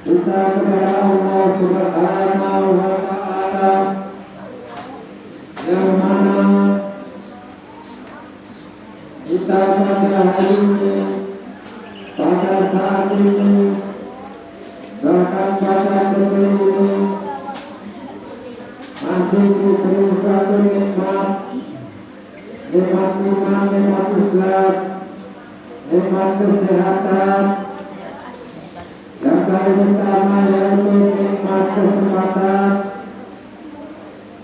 Kita kepada Allah Subhanahu wa Ta'ala hari ini, pada saat ini, bahkan pada detik ini masih diberi suatu nikmat, nikmat iman, nikmat Islam, nikmat kesehatan, yang paling utama yaitu nikmat kesempatan.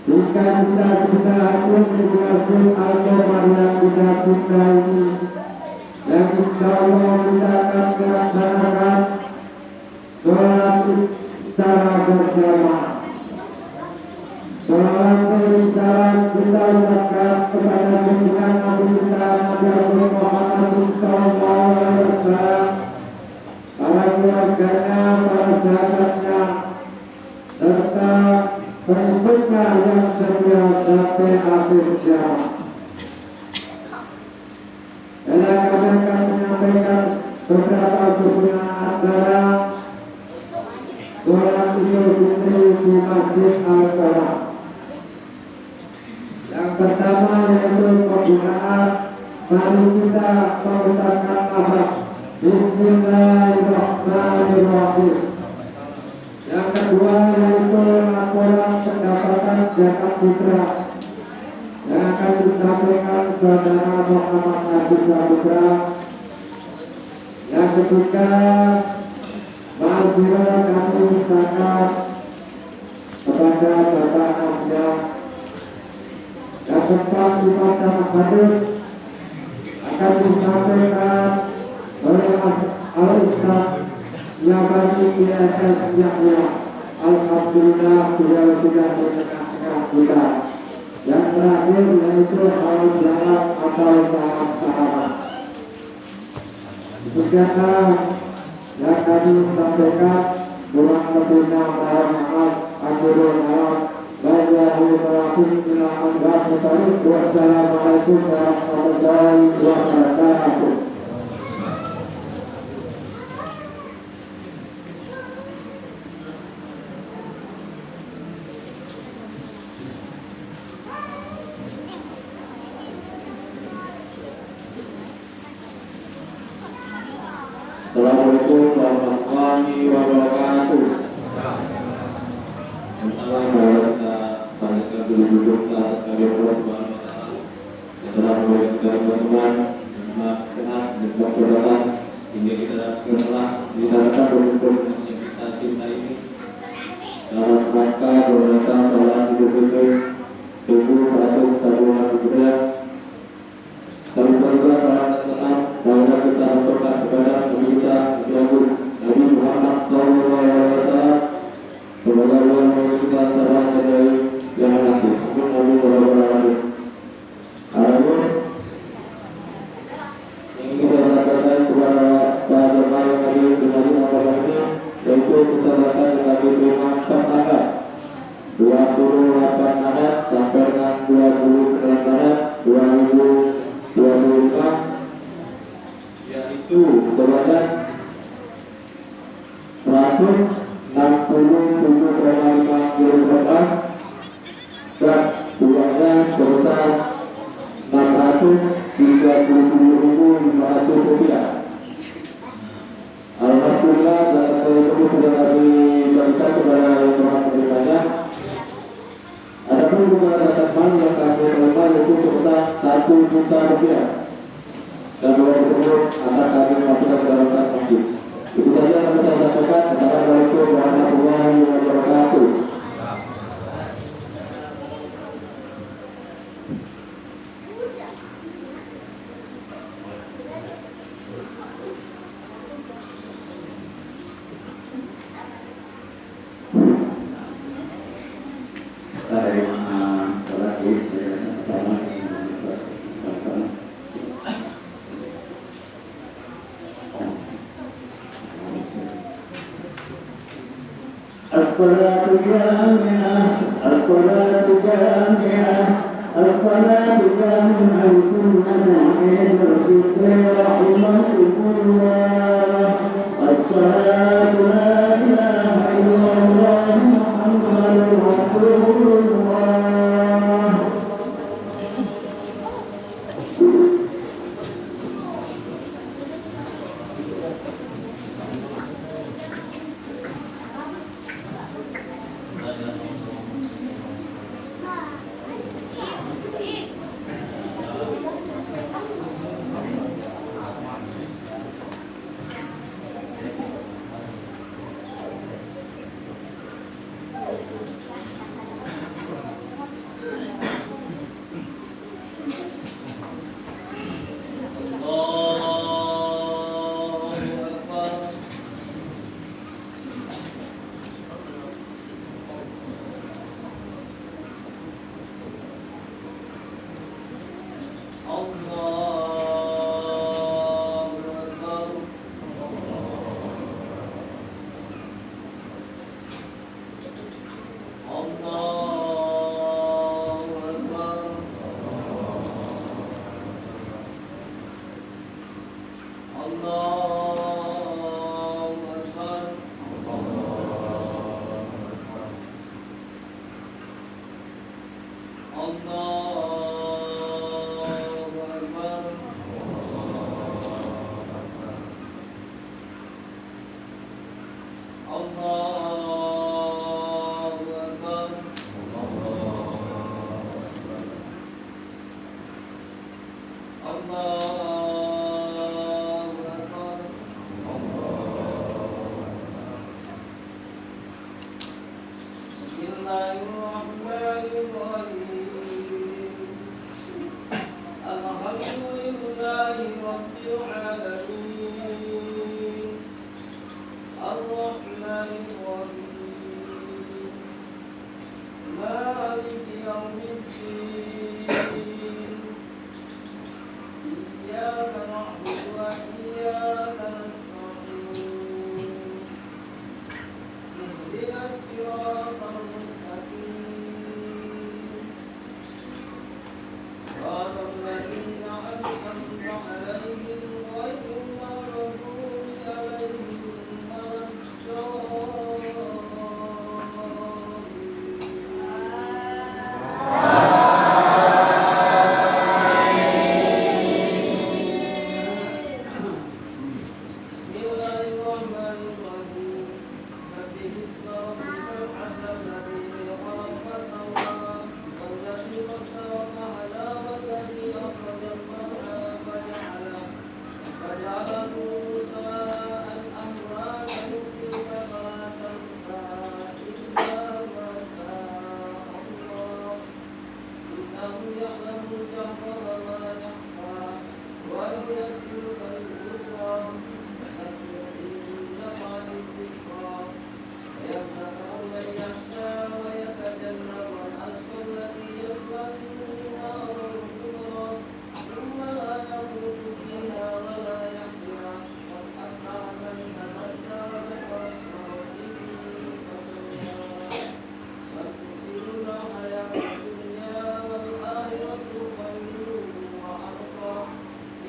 Jika kita bisa hadir di bulan Al-Qamar yang kita cinta ini, yang insya Allah kita akan melaksanakan sholat secara bersama. Sholat bersama kita ucapkan kepada junjungan Nabi kita Nabi Muhammad sallallahu alaihi wasallam, para keluarganya, para sahabatnya, serta pengikutnya yang setia sampai akhir zaman. Dan kami akan menyampaikan beberapa susunan acara sholat Idul Fitri di Masjid Al-Qamar. Yang pertama yaitu pembungaan. Mari kita mengucapkan nafas Bismillahirrahmanirrahim. Yang kedua yaitu laporan pendapatan zakat fitrah yang akan disampaikan saudara Muhammad Abdul Putra. Yang ketiga, mahasiswa kami zakat kepada Bapak Nasya. Yang keempat, ibadah hadis akan disampaikan oleh Al-Ustaz Yabani ISS Yahya. Alhamdulillah beliau sudah di tengah-tengah kita. Yang terakhir yaitu al-zakat atau zakat sahabat. Demikianlah yang kami sampaikan. Kurang lebihnya mohon maaf. Akhirul kalam. Wassalamualaikum warahmatullahi wabarakatuh. Assalamualaikum warahmatullahi wabarakatuh. Assalamualaikum duduk atas kalian Allah. Assalamualaikum teman-teman, sehat dan kemudahan hingga kita telah didatangkan untuk yang kita cinta ini dalam rangka beratang sholat Idul Fitri 1442 Kami berdoa pada saat bahwa kita berdoa kepada Nabi kita Nabi Muhammad SAW. Semoga Allah memberikan saran dari yang nasib. Amin amin. Adapun yang kita sampaikan kepada para jemaah yang hadir di majelis malam ini, yaitu kita akan terima syafaat 28 adat sampai dengan 29 adat 2025, yaitu sebanyak 167,5 kg dan uangnya sebesar Rp637.500. Alhamdulillah dalam tersebut sudah kami berikan kepada yang telah menerimanya. Adapun juga ada teman yang kami terima yaitu sebesar Rp1 juta dan uang tersebut akan kami masukkan ke dalam kas masjid. Itu saja yang kami sampaikan. Assalamualaikum warahmatullahi wabarakatuh. الصلاة جامعة الصلاة جامعة الصلاة جامعة الفكر رحمكم الله. الصلاة لا إله إلا الله محمد رسول الله.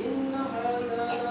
إن هذا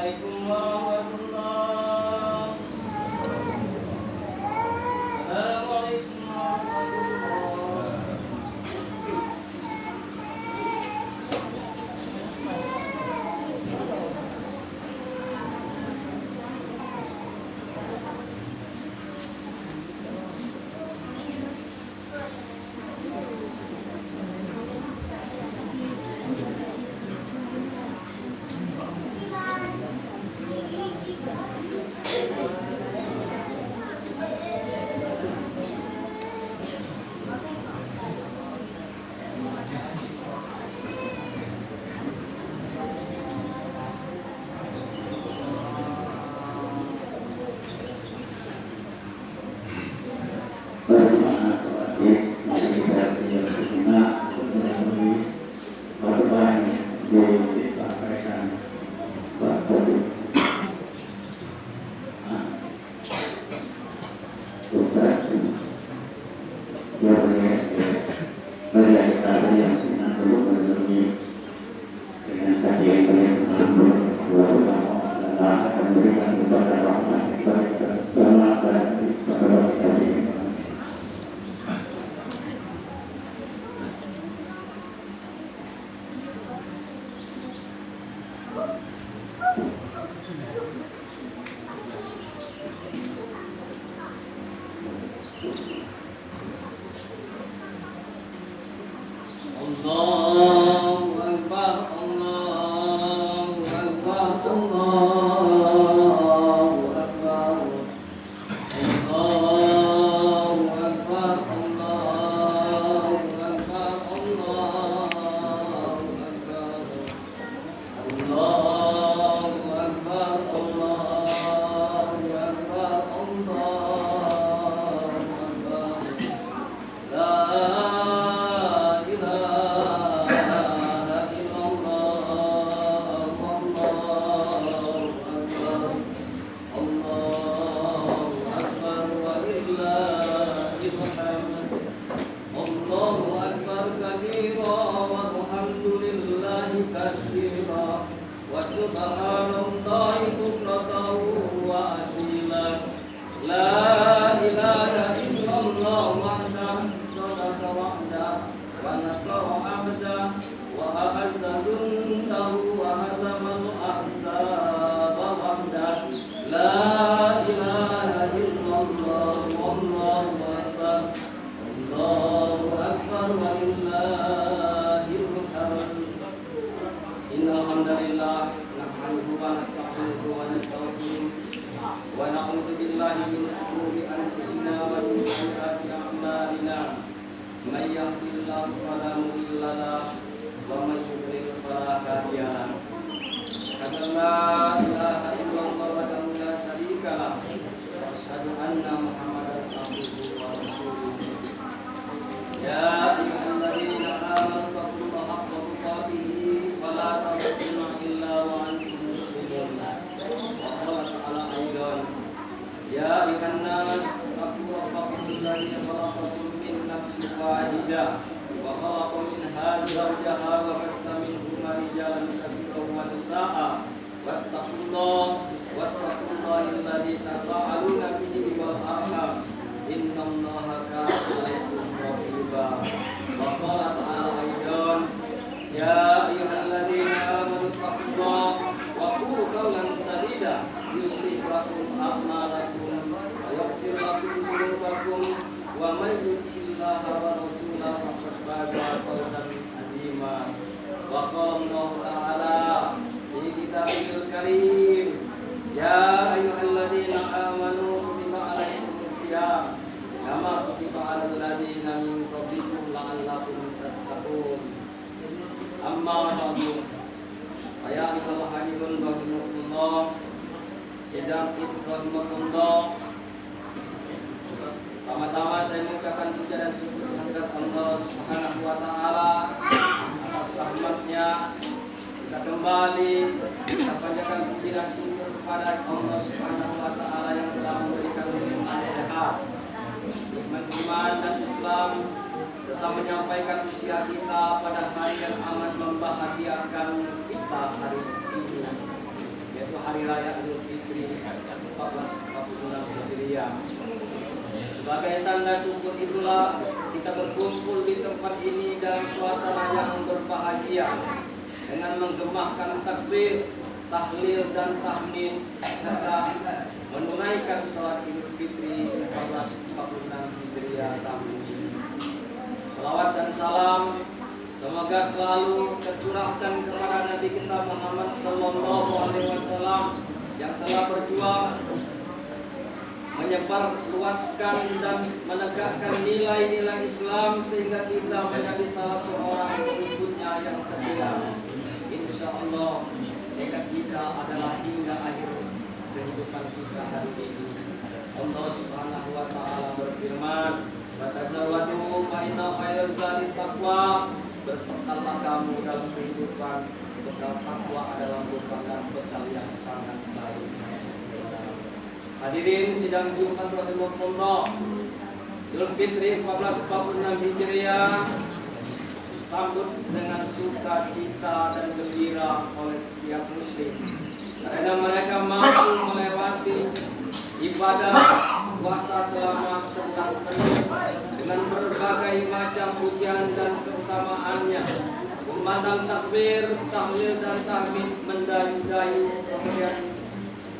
Assalamualaikum warahmatullahi Assalamualaikum Allahu Akbar, Allahu Akbar, Allahu Akbar, Allahu Akbar, Allahu Akbar, Allahu Akbar, Allahu Akbar, Allahu Akbar, Allahu Akbar. La Subhanallah bukratan wa asila. La ilaha illallah wahdahu shadaqa wa'dah wa nasara 'abdah wa a'azza jundahu wa hazama al-ahzaba wahdah. La ilaha illallah wallahu akbar. Allahu akbar wa lillahil hamd. Innal hamdalillah wa nasta'inuhu wa nastaghfiruh wa na'udzu billahi min shururi anfusina wa min sayyiati a'malina. May yahdihillahu fala mudilla lahu wa may yudlil fala hadiya lahu. Asyhadu an la ilaha illallah wahdahu la syarika lahu wa asyhadu anna Muhammadan abduhu wa rasuluh. Ya ayyuhalladzina amanu taqullaha haqqa tuqatih wa la tamutunna illa wa antum Ya ayuhan nas taqu rabbakum alladzi khalaqakum min nafsin wahidah wa khalaqa minha zawjaha wa bassa minhuma rijalan katsiran wa nisaa'a wattaqullaha alladzi tasaaluna bihi wal arham innallaha kana 'alaykum raqiba. Wa qala ta'ala aidan ya ayyuhalladzina amanu taqullaha wa qulu qawlan sadida yuslih lakum a'malakum wa yaghfir lakum dhunubakum wa may yuti'illaha wa rasulahu faqad faza fawzan 'azima. Wa qala Allahu ta'ala fi kitabihil karim ya ayyuhalladzina amanu kutiba 'alaikumus shiyam kama kutiba 'alal ladzina min qablikum la'allakum tattaqun. Amma ba'du ya ayyuhal hadirin rahimakumullah sidang rahmatullah. Pertama-tama saya mengucapkan puja dan syukur kehadirat Allah Subhanahu wa taala atas rahmatnya. Kita kembali kita panjatkan puji dan syukur kepada Allah Subhanahu wa taala yang telah memberikan nikmat sehat, nikmat iman dan Islam, serta menyampaikan usia kita pada hari yang amat membahagiakan kita hari ini, yaitu hari hari raya Idul Fitri 1446 Hijriah. Sebagai tanda syukur itulah kita berkumpul di tempat ini dalam suasana yang berbahagia dengan menggemahkan takbir, tahlil dan tahmid serta menunaikan salat Idul Fitri 1446 Hijriah tahun ini. Salawat dan salam semoga selalu tercurahkan kepada Nabi kita Muhammad Sallallahu Alaihi Wasallam yang telah berjuang menyebar luaskan dan menegakkan nilai-nilai Islam sehingga kita menjadi salah seorang pengikutnya yang setia. Insya Allah tekad kita adalah hingga akhir kehidupan kita hari ini. Allah Subhanahu Wa Taala berfirman, "Fatazawwadu fa inna khairal zadi taqwa." Berbekallah kamu dalam kehidupan. Bekal takwa adalah merupakan bekal yang sangat baik. Hadirin sidang Jumat rahimahullah, Idul Fitri 1446 Hijriah disambut dengan sukacita dan gembira oleh setiap muslim karena mereka mampu melewati ibadah puasa selama sebulan penuh dengan berbagai macam ujian dan keutamaannya. Memandang takbir, tahlil dan tahmid mendayu-dayu, kemudian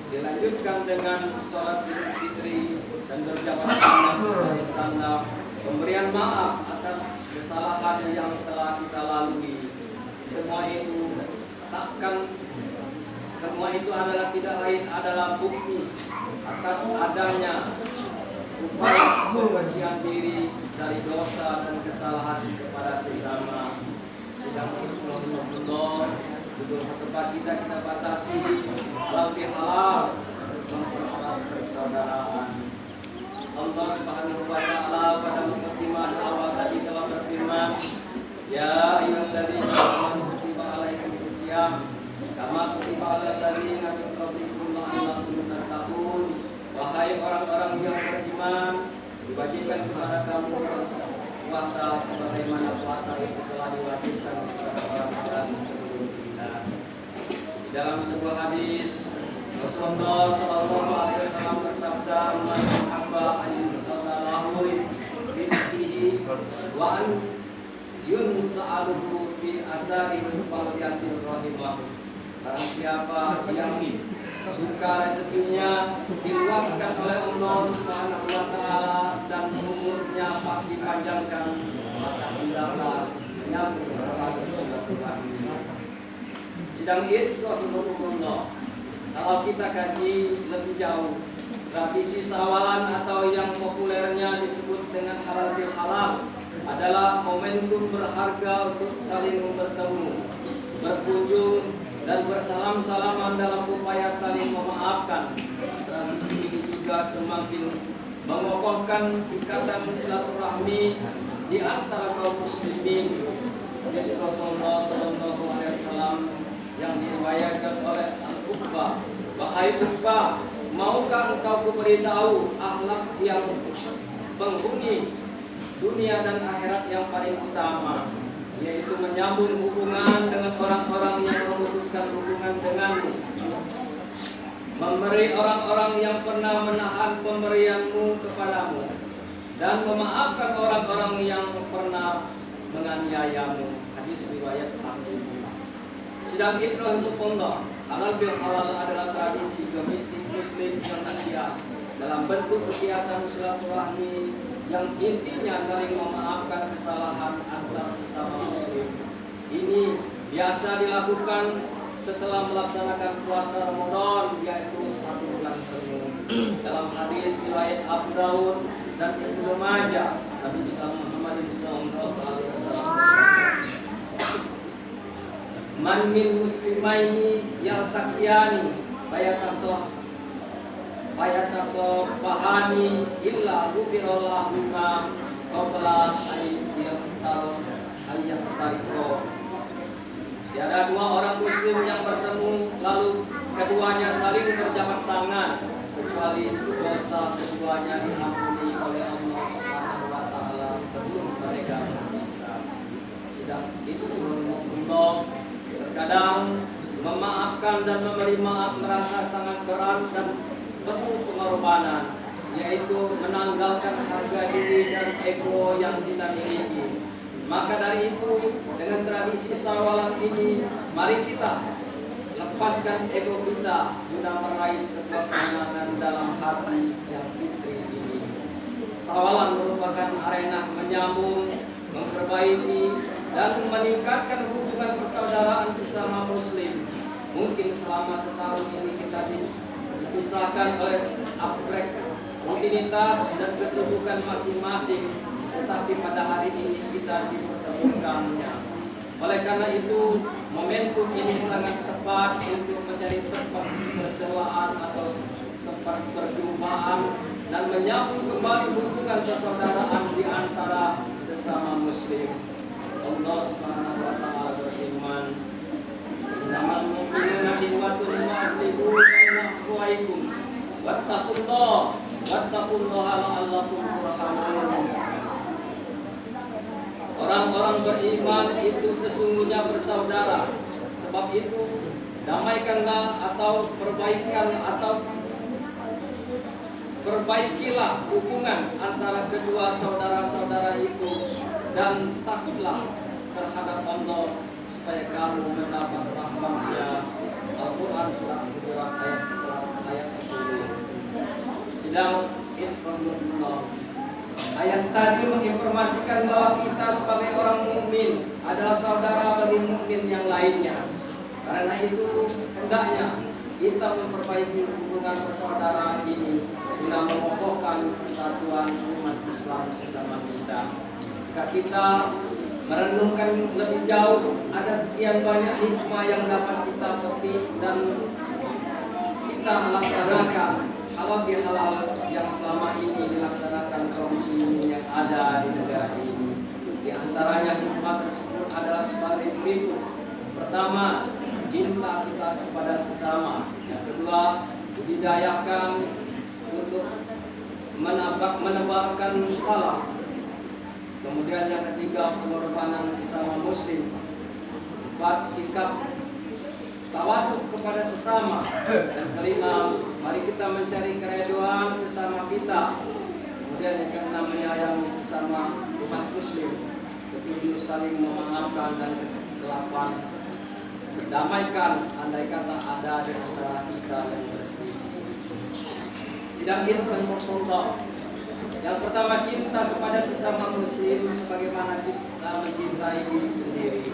dilanjutkan dengan sholat Idul Fitri dan berjabat tangan sebagai tanda pemberian maaf atas kesalahan yang telah kita lalui. Semua itu adalah tidak lain adalah bukti atas adanya upaya pembersihan diri dari dosa dan kesalahan kepada sesama. Sidang Ibnu judul khutbah kita batasi lebih halal mempererat persaudaraan. Allah Subhanahu Wa Taala pada mukadimah awal tadi telah berfirman, Ya ayyuhalladzina amanu kutiba alaikumus syiyam kama kutiba alal ladzina min qablikum la'allakum tattaqun. Wahai orang-orang yang beriman, diwajibkan kepada kamu puasa sebagaimana puasa itu telah diwajibkan kepada orang-orang sebelum kita. Dalam sebuah hadis Rasulullah Sallallahu Alaihi Wasallam bersabda, "Man ahabba an yusallallahu rizqihi wa an yunsa'aluhu fi asarihi falyasir rahimahu." Barang siapa yang suka rezekinya diluaskan oleh Allah Subhanahu Wa Taala dan umurnya dipanjangkan, maka hendaklah menyambung berbagai silaturahmi. Sidang Id rahimahullah. Kalau kita kaji lebih jauh, tradisi sawalan atau yang populernya disebut dengan halal bil halal adalah momentum berharga untuk saling bertemu, berkunjung dan bersalam-salaman dalam upaya saling memaafkan. Tradisi ini juga semakin mengokohkan ikatan silaturahmi di antara kaum muslimin. Hadis Rasulullah Sallallahu Alaihi Wasallam yang diriwayatkan oleh Al-Uqbah, "Wahai Uqbah, maukah engkau kuberitahu akhlak yang penghuni dunia dan akhirat yang paling utama, yaitu menyambung hubungan dengan orang-orang yang memutuskan hubungan denganmu, memberi orang-orang yang pernah menahan pemberianmu kepadamu, dan memaafkan orang-orang yang pernah menganiayamu." Hadis riwayat Ahmad. Sidang Ibrahimullah, halal bil halal adalah tradisi domestik Muslim Indonesia dalam bentuk kegiatan silaturahmi yang intinya saling memaafkan kesalahan antar sesama Muslim. Ini biasa dilakukan setelah melaksanakan puasa Ramadan, yaitu 1 bulan penuh. Dalam hadis riwayat Abu Daud dan Ibnu Majah, Nabi Muhammad sallallahu alaihi wasallam, "Man min muslimaini yaltaqiyani fayatasabahani illa ghufirallahu ma qabla ayyaqtariqo." Tiada dua orang muslim yang bertemu lalu keduanya saling berjabat tangan kecuali dosa keduanya diampuni oleh Allah Subhanahu Wa Taala sebelum mereka berpisah. Sidang itu Allah terkadang memaafkan dan memberi maaf merasa sangat berat dan penuh pengorbanan, yaitu menanggalkan harga diri dan ego yang kita miliki. Maka dari itu, dengan tradisi sawalan ini, mari kita lepaskan ego kita guna meraih sebuah kemenangan dalam hati yang fitri ini. Sawalan merupakan arena menyambung, memperbaiki, dan meningkatkan hubungan persaudaraan sesama muslim. Mungkin selama setahun ini kita dipisahkan oleh aspek rutinitas dan kesibukan masing-masing, tetapi pada hari ini kita dipertemukannya. Oleh karena itu, momentum ini sangat tepat untuk menjadi tempat persewaan atau tempat perjumpaan dan menyambung kembali hubungan persaudaraan di antara sesama muslim. Allah Subhanahu wa taala berfirman, "Innamal mu'minuna ikhwatun wa aslihu baina akhawaykum wattaqullaha la'allakum turhamun." Orang-orang beriman itu sesungguhnya bersaudara. Sebab itu, damaikanlah atau perbaikilah hubungan antara kedua saudara-saudara itu, dan takutlah terhadap Allah supaya kamu mendapat rahmat-Nya. Al-Quran surah Hujurat ayat 10. Sidang Ikhwanullah. Ayat tadi menginformasikan bahwa kita sebagai orang mukmin adalah saudara bagi mukmin yang lainnya. Karena itu hendaknya kita memperbaiki hubungan persaudaraan ini guna mengokohkan persatuan umat Islam sesama kita. Jika kita merenungkan lebih jauh, ada sekian banyak hikmah yang dapat kita petik dan kita melaksanakan halal yang selama ini dilaksanakan kaum muslimin yang ada di negara ini. Di antaranya hikmah tersebut adalah sebagai berikut. Pertama, cinta kita kepada sesama. Yang kedua, budidayakan untuk menebarkan salam. Kemudian yang ketiga, pengorbanan sesama muslim. Empat, sikap tawaduk kepada sesama. Dan kelima, mari kita mencari keredoan sesama kita. Kemudian yang keenam, menyayangi sesama umat muslim. Ketujuh, saling memaafkan. Dan kedelapan, mendamaikan andai kata ada di antara kita yang berselisih. Sidang Ikhwanullah. Yang pertama, cinta kepada sesama muslim sebagaimana kita mencintai diri sendiri.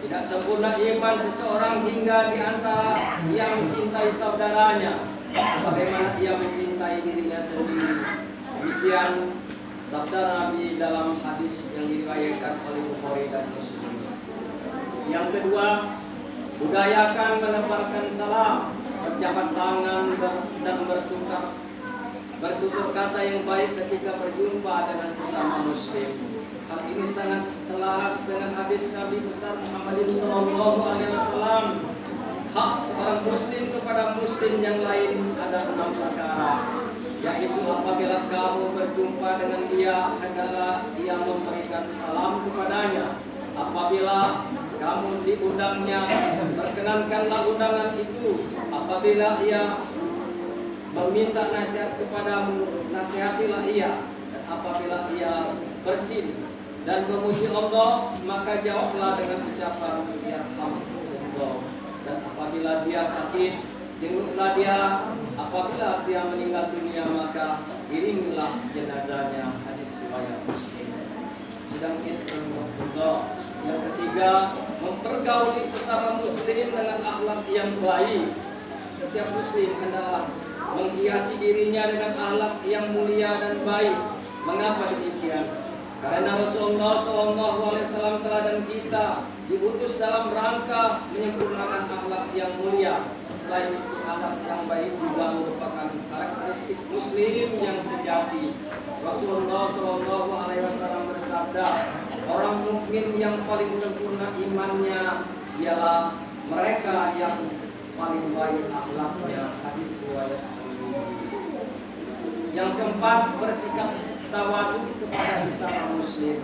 Tidak sempurna iman seseorang hingga di antara ia mencintai saudaranya bagaimana ia mencintai dirinya sendiri. Demikian sabda Nabi dalam hadis yang diriwayatkan oleh Bukhari dan Muslim. Yang kedua, budayakan menebarkan salam, berjabat tangan dan bertutur kata yang baik ketika berjumpa dengan sesama muslim. Hal ini sangat selaras dengan hadis Nabi besar Muhammad SAW. Hak seorang muslim kepada muslim yang lain ada 6 perkara, yaitu apabila kamu berjumpa dengan dia, hendaklah ia memberikan salam kepadanya. Apabila kamu diundangnya, perkenankanlah undangan itu. Apabila ia meminta nasihat kepadamu, nasihatilah ia. Dan apabila ia bersin dan memuji Allah, maka jawablah dengan ucapan yarhamdulillah. Dan apabila dia sakit, jenguklah dia. Apabila dia meninggal dunia, maka iringilah jenazahnya. Hadis riwayat Muslim. Sedang Ikhwanullah. Yang ketiga, mempergauli sesama muslim dengan akhlak yang baik. Setiap muslim hendaklah menghiasi dirinya dengan akhlak yang mulia dan baik. Mengapa demikian? Karena Rasulullah SAW teladan kita diutus dalam rangka menyempurnakan akhlak yang mulia. Selain itu, akhlak yang baik juga merupakan karakteristik muslim yang sejati. Rasulullah SAW bersabda, orang mukmin yang paling sempurna imannya ialah mereka yang paling baik akhlaknya. Hadis riwayat Tirmidzi. Yang keempat, bersikap tawadhu kepada sesama muslim.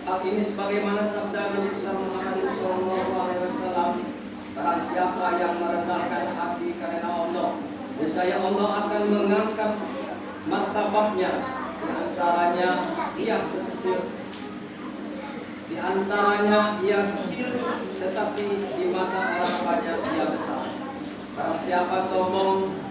Hal ini sebagaimana sabda Nabi Muhammad SAW, Barang siapa yang merendahkan hati karena Allah, niscaya Allah akan mengangkat martabatnya. Di antaranya ia kecil, tetapi di mata orang banyak ia besar. Barang siapa sombong,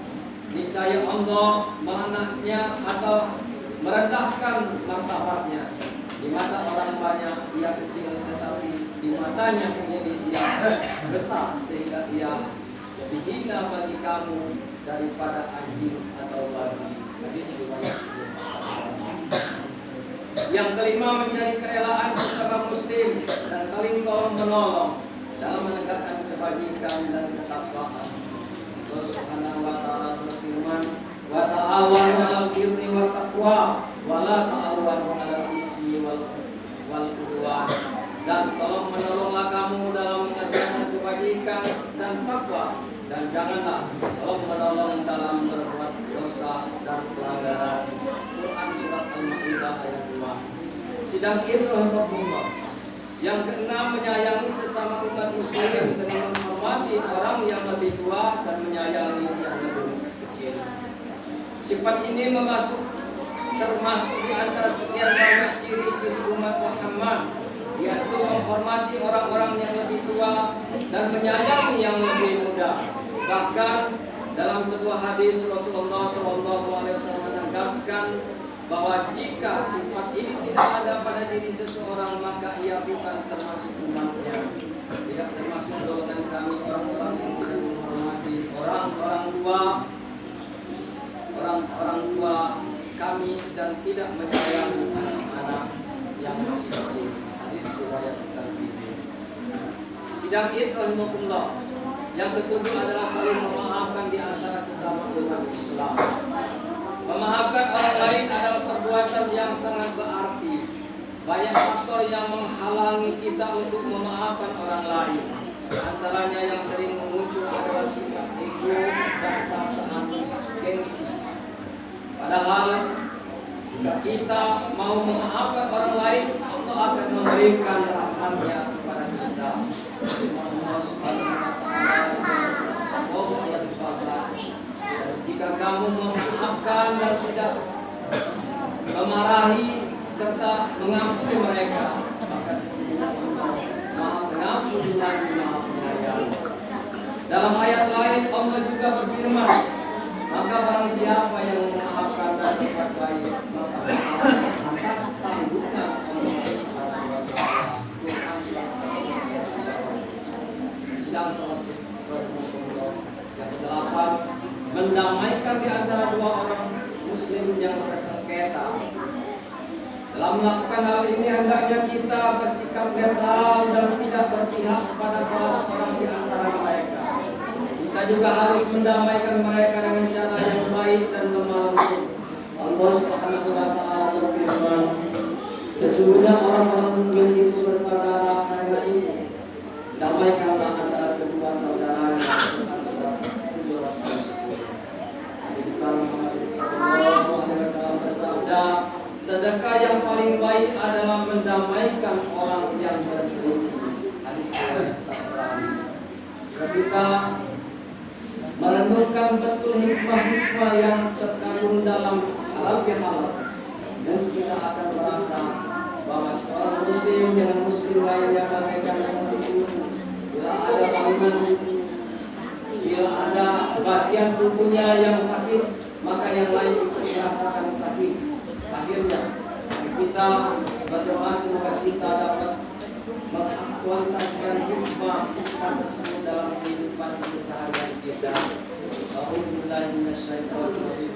niscaya Allah melaknatnya atau merendahkan martabatnya. Di mata orang banyak ia kecil, tetapi di matanya sendiri ia besar, sehingga ia lebih hina bagi kamu daripada anjing atau babi. Hadis riwayat Muslim. Yang kelima, mencari kerelaan sesama muslim dan saling tolong menolong dalam menegakkan kebajikan dan ketakwaan. Allah Subhanahu wa taala berfirman, "Wa ta'awanu 'alal birri wat taqwa wa la ta'awanu 'alal ismi wal udwan." Dan tolong menolonglah kamu dalam mengerjakan kebajikan dan takwa, dan janganlah tolong menolong dalam berbuat dosa dan pelanggaran. Quran surat Al-Maidah ayat 2. Sidang itu Allah. Yang keenam, menyayangi sesama umat muslim dengan menghormati orang yang lebih tua dan menyayangi yang lebih kecil. Sifat ini termasuk di antara sekian banyak ciri-ciri umat Muhammad, yaitu menghormati orang-orang yang lebih tua dan menyayangi yang lebih muda. Bahkan dalam sebuah hadis Rasulullah SAW menegaskan bahwa jika sifat ini tidak ada pada diri seseorang, maka ia bukan termasuk umatnya. Tidak termasuk golongan kami orang-orang yang tidak menghormati orang-orang tua kami dan tidak menyayangi anak-anak yang masih kecil. Hadis riwayat Tirmidzi. Sidang Id rahimahullah. Yang ketujuh adalah saling memaafkan di antara sesama umat Islam. Memaafkan orang lain adalah perbuatan yang sangat berarti. Banyak faktor yang menghalangi kita untuk memaafkan orang lain. Antaranya yang sering muncul adalah sifat ego dan perasaan gengsi. Padahal jika kita mau memaafkan orang lain, Allah akan memberikan rahmat-Nya kepada kita. Allah Subhanahu wa taala, jika kamu memaafkan dan tidak memarahi serta mengampuni mereka, maka sesungguhnya Allah Maha Pengampun lagi Maha Penyayang. Dalam ayat lain Allah juga berfirman, maka barang siapa yang memaafkan dan berbuat baik, maka atas tanggungan Allah Subhanahu wa taala. Sidang salat yang kedelapan, mendamaikan di antara dua orang muslim yang bersengketa. Dalam melakukan hal ini hendaknya kita bersikap netral dan tidak berpihak kepada salah seorang di antara mereka. Kita juga harus mendamaikan mereka dengan cara yang baik dan lemah lembut. Allah Subhanahu wa taala berfirman, sesungguhnya orang-orang mukmin itu bersaudara karena ini. Damaikanlah antara kedua saudaranya. Sedekah yang paling baik adalah mendamaikan orang yang berselisih. Hadis riwayat Tabrani. Jika kita merenungkan betul hikmah-hikmah yang terkandung dalam halal bihalal, dan kita akan merasa bahwa seorang muslim dengan muslim lainnya bagaikan satu tubuh. Bila ada bila ada bagian tubuhnya yang sakit, maka yang lain ikut merasakan sakit. Akhirnya kita berdoa semoga kita dapat mengaktualisasikan hikmah tersebut dalam kehidupan keseharian kita. A'udzubillahi minasyaitonir rajim.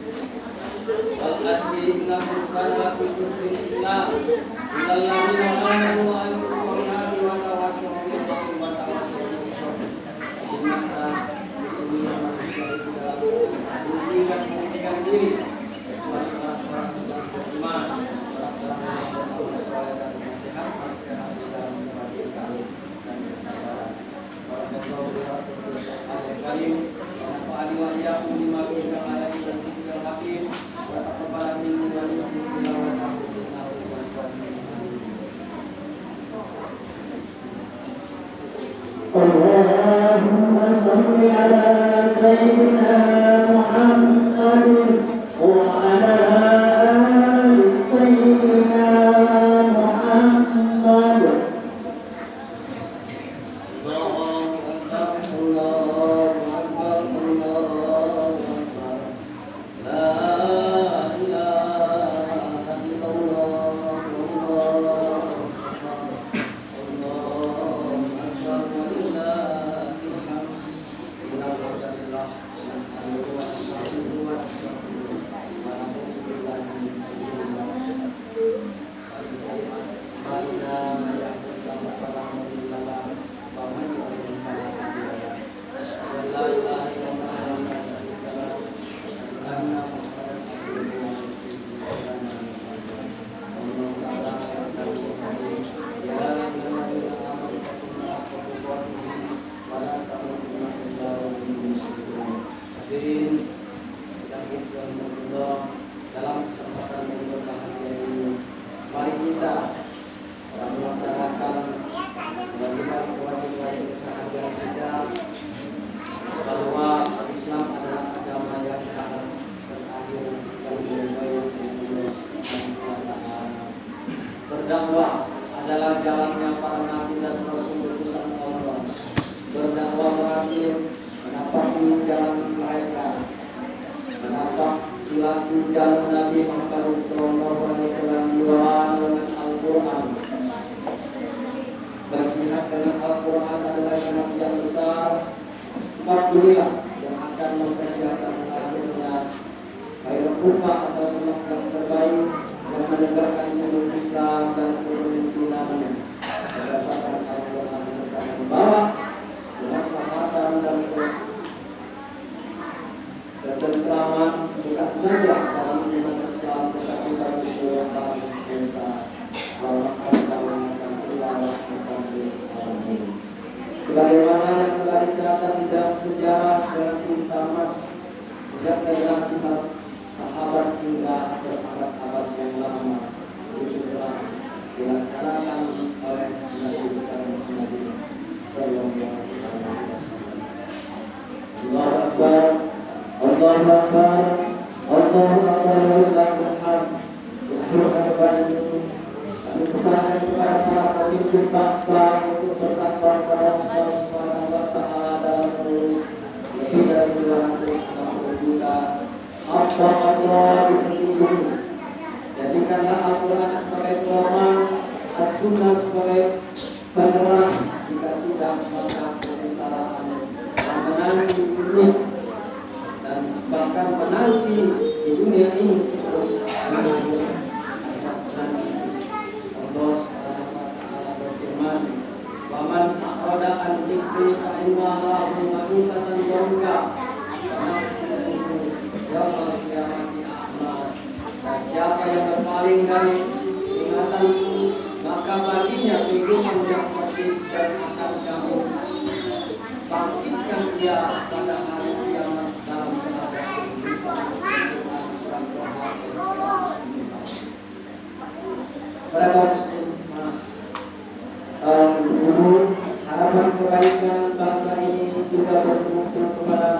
Wal asri innal insana lafi khusrin illa alladzina amanu wa amilus solihati wa tawassaw bil haqqi wa tawassaw bis sabr. Inna sesungguhnya manusia itu dalam keadaan dan memikirkan diri. سيدنا محمد وعلى آل سيدنا محمد. Dalam kesempatan yang berbahagia ini, mari kita melaksanakan kewajiban keseharian kita bahwa Islam adalah agama yang sangat terakhir dan baik. Berdakwah adalah jalannya para nabi dan rasul utusan Allah. Berdakwah berarti menapaki jalan mereka, menapak jelasin jalan Nabi Muhammad SAW dengan Al-Quran. Berjihad dengan Al-Quran adalah jihad yang besar, sebab dunia yang akan mempersiapkan akhirnya baik umat atau umat yang terbaik yang menegakkan ilmu Islam dan kepemimpinannya berdasarkan Al-Quran serta membawa keselamatan dan ketentraman bukan saja dalam umat Islam tetapi bagi seluruh alam semesta. Sebagaimana yang telah dicatat di dalam sejarah dan tinta emas sejak generasi sahabat hingga berabad-abad yang lama, itu telah dilaksanakan oleh Nabi besar Muhammad sallallahu alaihi wasallam. Allahu Akbar, Allahu Akbar, Allahu Akbar, walillahil hamd. Kami pesankan kepada para pemimpin bangsa untuk bertakwa kepada Allah Subhanahu wa Ta'ala dalam terus lebih dari 260 juta apa itu. Jadikanlah Al-Quran sebagai pedoman, As-Sunnah sebagai penerang. Jika tidak, maka kesengsaraan yang menanti ini dan bahkan menanti di dunia ini sebelum menanti. Allah Subhanahu wa Ta'ala berfirman, "Wa man a'rada an dzikri fa inna lahu ma'isatan dhanka wa nahsyuruhu yawmal qiyamati a'ma." Siapa yang berpaling dari ingatanku, maka baginya kehidupan yang sakit dan akan kamu bangkitkan dia pada hari kiamat dalam keadaan para muslim. Harapan kebaikan bangsa ini juga bertumpu kepada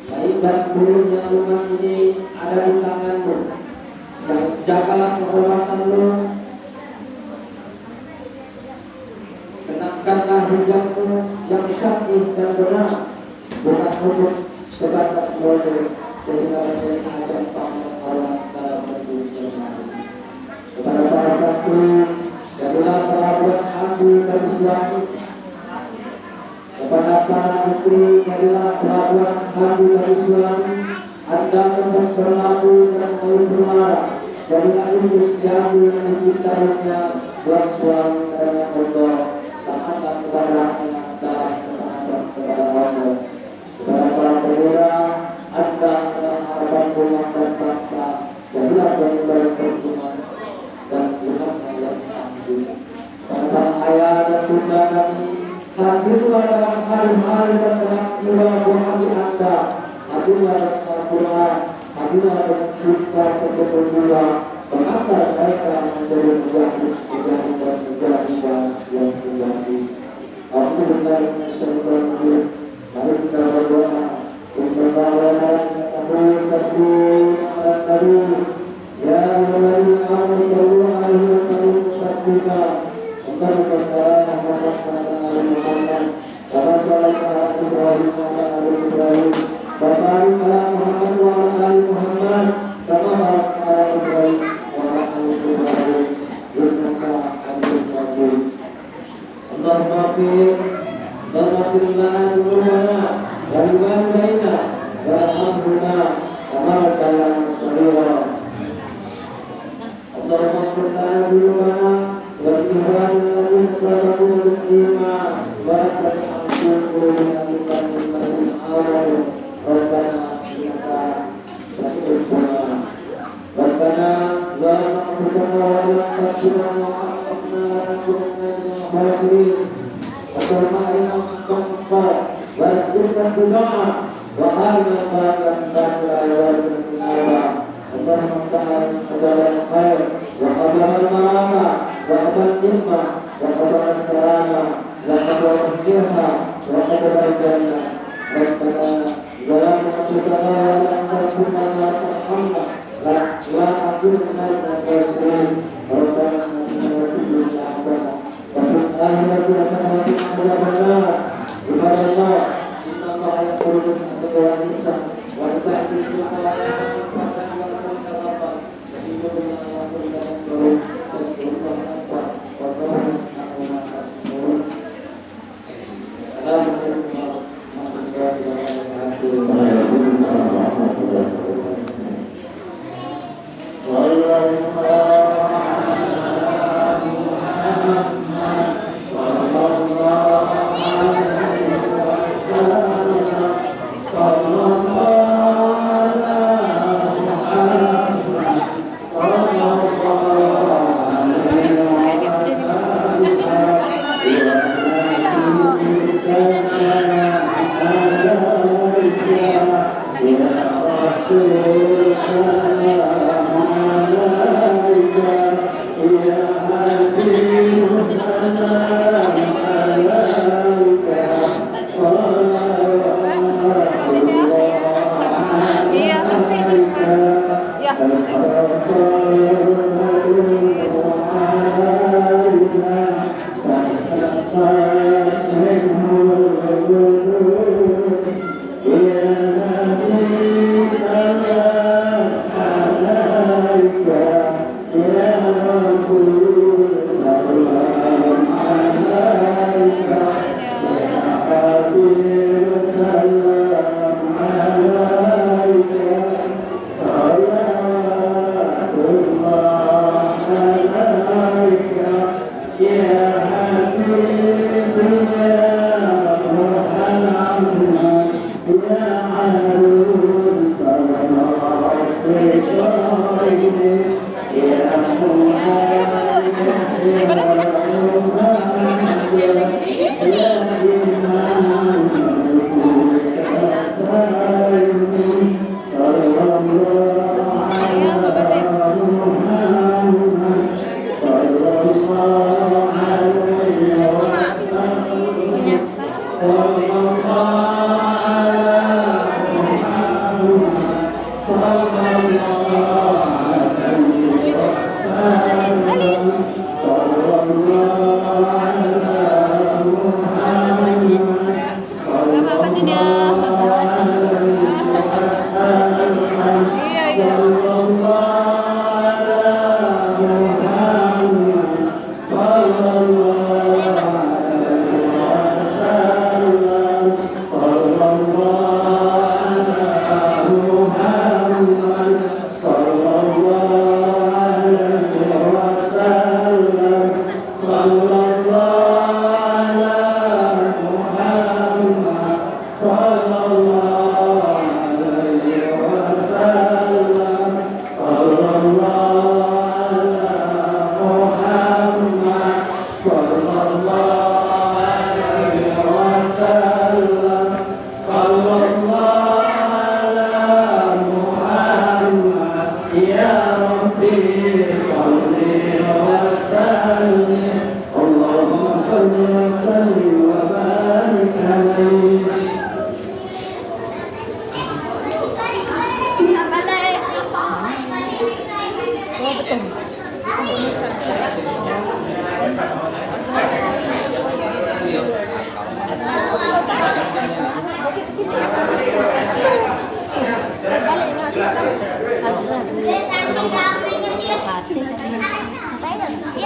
baik dan buruknya umat ini ada di tanganmu. Jagalah kehormatanmu, kenapkanlah hujahmu yang syasih dan benar, bukan untuk sebatas bodoh sehingga menjadi ajang pamer Allah dalam bentuk jemaah. Kepada para santri, jadilah pelabuhan hati dan Islam. Kepada para istri, jadilah pelabuhan hati dan Islam. Anda tetap berlaku dan bermarah. Jadilah istri sejati yang dicintainya buat suami karena Allah. Taatlah kepadanya dalam ketaatan kepada Allah. Kepada para pemuda, Anda adalah harapan umat dan bangsa. Jadilah baik-baik perjuangan dan Tuhan yang sanggup. Para ayah dan bunda kami, hadirlah dalam hari-hari dan dalam ibadah hati Anda. Hadirlah dalam Al-Quran, hadirlah dalam cinta serta berdua. Mengapa mereka menjadi mujahid dan mujahid yang sejati? Alhamdulillah, mari kita berdoa. Sallallahu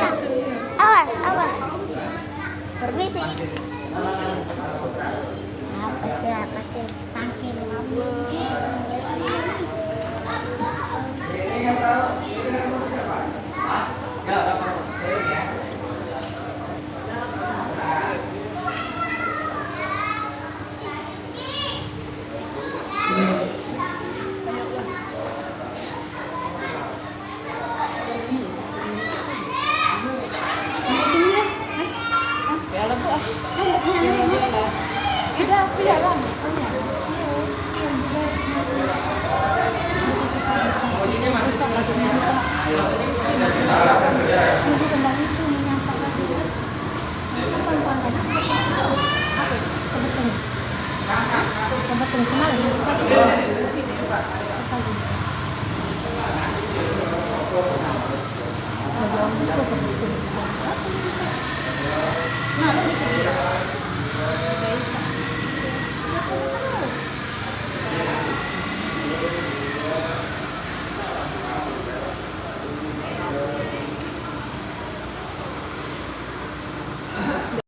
Awas, awas. Berbisik. Apa sih? Saking Nah,